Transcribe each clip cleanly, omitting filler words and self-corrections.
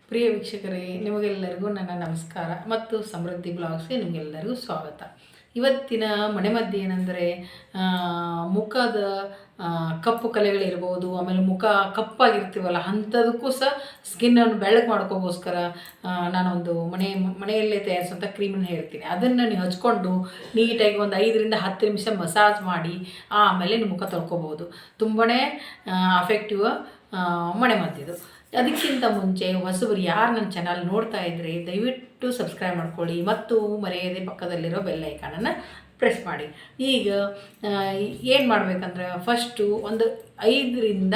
ಪ್ರಿಯ ವೀಕ್ಷಕರೇ, ನಿಮಗೆಲ್ಲರಿಗೂ ನನ್ನ ನಮಸ್ಕಾರ ಮತ್ತು ಸಮೃದ್ಧಿ ಬ್ಲಾಗ್ಸ್ಗೆ ನಿಮಗೆಲ್ಲರಿಗೂ ಸ್ವಾಗತ. ಇವತ್ತಿನ ಮನೆಮದ್ದು ಏನೆಂದರೆ ಮುಖದ ಕಪ್ಪು ಕಲೆಗಳಿರ್ಬೋದು, ಆಮೇಲೆ ಮುಖ ಕಪ್ಪಾಗಿರ್ತೀವಲ್ಲ ಅಂಥದಕ್ಕೂ ಸಹ ಸ್ಕಿನ್ನನ್ನು ಬೆಳ್ಳಗೆ ಮಾಡ್ಕೋಗೋಸ್ಕರ ನಾನೊಂದು ಮನೆಯಲ್ಲೇ ತಯಾರಿಸುವಂಥ ಕ್ರೀಮನ್ನು ಹೇಳ್ತೀನಿ. ಅದನ್ನು ನೀವು ಹಚ್ಕೊಂಡು ನೀಟಾಗಿ ಒಂದು 5ರಿಂದ 10 ನಿಮಿಷ ಮಸಾಜ್ ಮಾಡಿ ಆಮೇಲೆ ನಿಮ್ಮ ಮುಖ ತೊಳ್ಕೊಬೋದು. ತುಂಬಾ ಅಫೆಕ್ಟಿವ್ ಮನೆಮದ್ದಿದು. ಅದಕ್ಕಿಂತ ಮುಂಚೆ ಹೊಸಬರು ಯಾರು ನನ್ನ ಚಾನಲ್ ನೋಡ್ತಾ ಇದ್ದರೆ ದಯವಿಟ್ಟು ಸಬ್ಸ್ಕ್ರೈಬ್ ಮಾಡ್ಕೊಳ್ಳಿ ಮತ್ತು ಮರೆಯದೆ ಪಕ್ಕದಲ್ಲಿರೋ ಬೆಲ್ ಐಕಾನನ್ನು ಪ್ರೆಸ್ ಮಾಡಿ. ಈಗ ಏನು ಮಾಡಬೇಕಂದ್ರೆ ಫಸ್ಟು ಒಂದು 5ರಿಂದ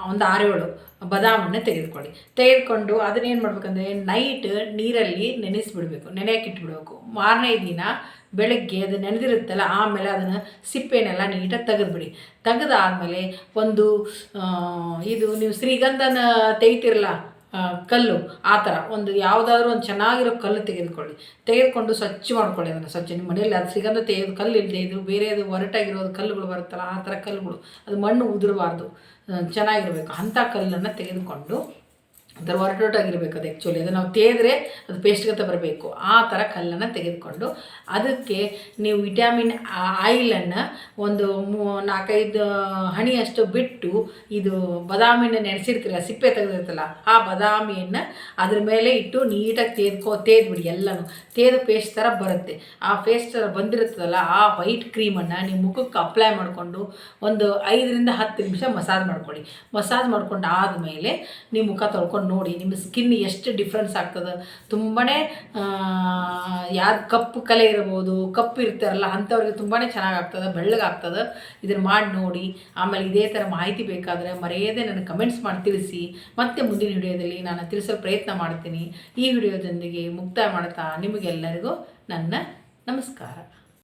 ಒಂದು 6-7 ಬಾದಾಮನ್ನು ತೆಗೆದುಕೊಂಡು ಅದನ್ನೇನು ಮಾಡಬೇಕಂದ್ರೆ ನೈಟ್ ನೀರಲ್ಲಿ ನೆನೆಸಿಬಿಡಬೇಕು, ನೆನೆಯಕ್ಕಿಟ್ಬಿಡ್ಬೇಕು. ಮಾರನೇ ದಿನ ಬೆಳಗ್ಗೆ ಅದು ನೆನೆದಿರುತ್ತಲ್ಲ, ಆಮೇಲೆ ಅದನ್ನು ಸಿಪ್ಪೆನೆಲ್ಲ ನೀಟಾಗಿ ತೆಗೆದುಬಿಡಿ. ತೆಗೆದಾದಮೇಲೆ ಒಂದು ಇದು ನೀವು ಶ್ರೀಗಂಧನ ತೆಗಿತಿರಲ್ಲ ಕಲ್ಲು, ಆ ಥರ ಒಂದು ಯಾವುದಾದ್ರೂ ಒಂದು ಚೆನ್ನಾಗಿರೋ ಕಲ್ಲು ತೆಗೆದುಕೊಂಡು ಸ್ವಚ್ಛ ಮಾಡ್ಕೊಳ್ಳಿ. ಅದನ್ನು ಸ್ವಚ್ಛ ನಿಮ್ಮ ಮನೆಯಲ್ಲಿ ಅದು ಶ್ರೀಗಂಧ ತೆಗೆದು ಕಲ್ಲು ಇಲ್ಲದೆ ಇದು ಬೇರೆದು ಒರಟಾಗಿರೋದು ಕಲ್ಲುಗಳು ಬರುತ್ತಲ್ಲ, ಆ ಥರ ಕಲ್ಲುಗಳು, ಅದು ಮಣ್ಣು ಉದುರಬಾರ್ದು, ಚೆನ್ನಾಗಿರಬೇಕು ಅಂಥ ಕಲ್ಲನ್ನು ತೆಗೆದುಕೊಂಡು ಅದರ ಹೊರಟೋಟಾಗಿರ್ಬೇಕು. ಅದು ಆ್ಯಕ್ಚುಲಿ ಅದು ನಾವು ತೇದ್ರೆ ಅದು ಪೇಸ್ಟ್ಗಂತ ಬರಬೇಕು. ಆ ಥರ ಕಲ್ಲನ್ನು ತೆಗೆದುಕೊಂಡು ಅದಕ್ಕೆ ನೀವು ವಿಟಮಿನ್ ಆಯಿಲನ್ನು ಒಂದು 4-5 ಹನಿಯಷ್ಟು ಬಿಟ್ಟು ಇದು ಬಾದಾಮಿನ ನೆನೆಸಿರ್ತೀರ, ಸಿಪ್ಪೆ ತೆಗೆದಿರ್ತಲ್ಲ, ಆ ಬಾದಾಮಿಯನ್ನು ಅದ್ರ ಮೇಲೆ ಇಟ್ಟು ನೀಟಾಗಿ ತೇದ್ಬಿಡಿ. ಎಲ್ಲನೂ ತೇದು ಪೇಸ್ಟ್ ಥರ ಬರುತ್ತೆ. ಆ ಪೇಸ್ಟ್ ಥರ ಬಂದಿರುತ್ತದಲ್ಲ, ಆ ವೈಟ್ ಕ್ರೀಮನ್ನು ನೀವು ಮುಖಕ್ಕೆ ಅಪ್ಲೈ ಮಾಡಿಕೊಂಡು ಒಂದು 5ರಿಂದ 10 ನಿಮಿಷ ಮಸಾಜ್ ಮಾಡ್ಕೊಳ್ಳಿ. ಮಸಾಜ್ ಮಾಡ್ಕೊಂಡು ಆದಮೇಲೆ ನೀವು ಮುಖ ತೊಳ್ಕೊಂಡು ನೋಡಿ ನಿಮ್ಮ ಸ್ಕಿನ್ ಎಷ್ಟು ಡಿಫ್ರೆನ್ಸ್ ಆಗ್ತದೆ. ತುಂಬಾ ಯಾರು ಕಪ್ಪು ಕಲೆ ಇರ್ಬೋದು, ಕಪ್ಪು ಇರ್ತಾರಲ್ಲ ಅಂಥವ್ರಿಗೆ ತುಂಬಾ ಚೆನ್ನಾಗಾಗ್ತದೆ, ಬೆಳ್ಳಗಾಗ್ತದೆ. ಇದನ್ನು ಮಾಡಿ ನೋಡಿ. ಆಮೇಲೆ ಇದೇ ಥರ ಮಾಹಿತಿ ಬೇಕಾದರೆ ಮರೆಯದೇ ನನಗೆ ಕಮೆಂಟ್ಸ್ ಮಾಡಿ ತಿಳಿಸಿ. ಮತ್ತೆ ಮುಂದಿನ ವಿಡಿಯೋದಲ್ಲಿ ನಾನು ತಿಳಿಸಲು ಪ್ರಯತ್ನ ಮಾಡ್ತೀನಿ. ಈ ವಿಡಿಯೋದೊಂದಿಗೆ ಮುಕ್ತಾಯ ಮಾಡ್ತಾ ನಿಮಗೆಲ್ಲರಿಗೂ ನನ್ನ ನಮಸ್ಕಾರ.